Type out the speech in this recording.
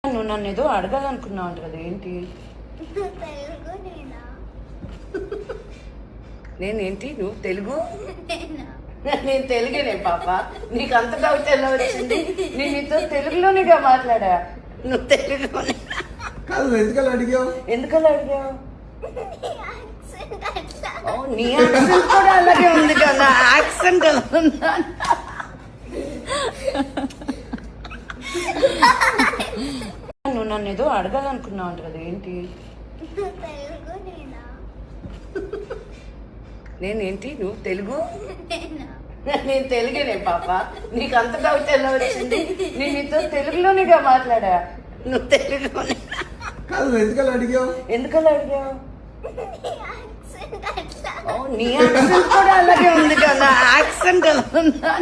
నువ్వు నన్ను ఏదో అడగాలనుకున్నావు అంట కదా, ఏంటి? నేనేంటి? నువ్వు తెలుగు? నేను తెలుగునే పాప. నీకు అంత డౌట్ ఎలా వచ్చింది? నేను నీతో తెలుగులోనిగా మాట్లాడా. నువ్వు తెలుగులోనే ఎందుకలా అడిగావు? నీ యాక్సెంట్ కూడా అలాగే ఉంది కదా. యాక్సెంట్ ఎలా ఉందా? నువ్వు నన్ను ఏదో అడగాలనుకున్నావు అంట కదా, ఏంటి? నేనేంటి? నువ్వు తెలుగు? నేను తెలుగునే పాప. నీకు అంత డౌట్ ఎలా వచ్చింది? నేను నీతో తెలుగులోనిగా మాట్లాడా. నువ్వు తెలుగులోనే ఎందుకలా అడిగావు? నీ యాక్సెంట్ కూడా అలాగే ఉంది కదా. యాక్సెంట్ ఎలా ఉందా?